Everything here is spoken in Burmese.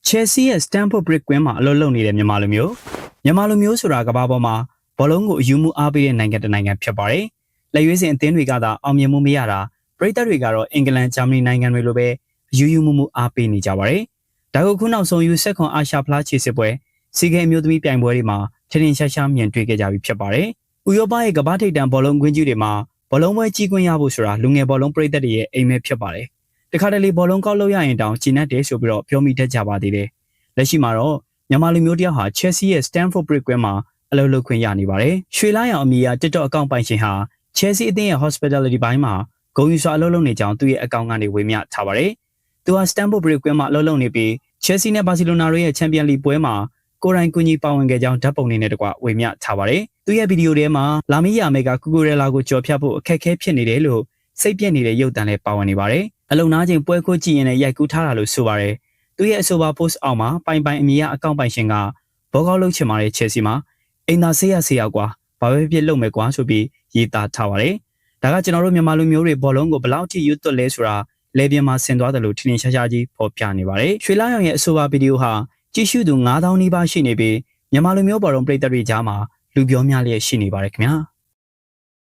Chelsea ရဲ့ Stamford Bridge ကွင်းမှာအလုပ်လုပ်နေတဲ့မြန်မာလူမျိုးဆိုတာကမ္ဘာပေါ်မှာဘောလုံးကိုအယူမှုအားပေးတဲ့နိုင်ငံတစ်နိုင်ငံဖြစ်ပါတယ်။လက်ရွေးစင်အသင်းတွေကသာအောင်မြင်မှုမရတာပရိသတ်တွေကတော့အင်္ဂလန်၊ဂျာမနီနိုင်ငံတွေလိုပဲအယူမှုအားပေးနေကြပါတယ်။ဒါကိုခုနောက်ဆုံးယူဆက်ခွန်အာရှဖလားခြေစစ်ပွဲစီဂိမ်းအမျိုးသမီးပြိုင်ပွဲတွေမှာထင်ထင်ရှားရှားမြင်တွေ့ခဲ့ကြပြီဖြစ်ပါတယ်။ဥရောပရဲ့ကမ္ဘာထိပ်တန်းဘောလုံးကွင်းကြီးတွေမှာဘောလုံးပွဲကြီးကွင်းရဖို့ဆိုတာလူငယ်ဘောလုံးပရိသတ်တွေရဲ့အိမ်မက်ဖြစ်ပါတယ်။တခါတလေဘောလုံးကောက်လို့ရရင်တောင်ကျဉ်တ်တယ်ဆိုပြီးတော့ပြောမိတတ်ကြပါသေးတယ်။လက်ရှိမှာတော့မြန်မာလူမျိုးတယောက်ဟာ Chelsea ရဲ့ Stamford Bridge ကွင်းမှာအလုပ်လုပ်ခွင့်ရနေပါတယ်။ရွှေလာရောင်အမည်အရ TikTok အကောင့်ပိုင်ရှင်ဟာ Chelsea အသင်းရဲ့ hospitality ဘိုင်းမှာဂုဏ်ယူစွာအလုပ်လုပ်နေကြောင်းသူ့ရဲ့အကောင့်ကနေဝေမျှထားပါတယ်။သူဟာ Stamford Bridge ကွင်းမှာအလုပ်လုပ်နေပြီး Chelsea နဲ့ Barcelona တို့ရဲ့ Champions League ပွဲမှာကိုယ်တိုင်ကူညီပါဝင်ခဲ့ကြောင်းဓာတ်ပုံတွေနဲ့တကွဝေမျှထားပါတယ်။သူ့ရဲ့ဗီဒီယိုထဲမှာလာမီယာမဲကကူကူရဲလာကိုကြော်ဖြတ်ဖို့အခက်အခဲဖြစ်နေတယ်လို့စိတ်ပြက်နေတဲ့ရုပ်သံလည်းပါဝင်နေပါတယ်။အလုံနာချင်းပွဲခိုးကြည့်ရင်လည်းရိုက်ကူးထားတာလို့ဆိုပါတယ်။သူ့ရဲ့အဆိုပါ post အောက်မှာပိုင်အမည်အကောင့်ပိုင်ရှင်ကဘောကောက်လုပ်ချင်ပါတယ် Chelsea မှာအိမ်သာဆေးရကွာဘာပဲဖြစ်လုပ်မယ်ကွာဆိုပြီးရေးသားထားပါတယ်။ဒါကကျွန်တော်တို့မြန်မာလူမျိုးတွေဘောလုံးကိုဘယ်လောက်ထိယူသွတ်လဲဆိုတာလေပြင်းမှာဆင်သွားတယ်လို့ထင်ထင်ရှားရှားကြီးဖော်ပြနေပါတယ်။ရွှေလာရောင်ရဲ့အဆိုပါဗီဒီယိုဟာကြည့်ရှုသူ9000နီးပါးရှိနေပြီးမြန်မာလူမျိုးဘောလုံးပရိသတ်တွေကြားမှာလူပြောများလျက်ရှိနေပါတယ်ခင်ဗျာ။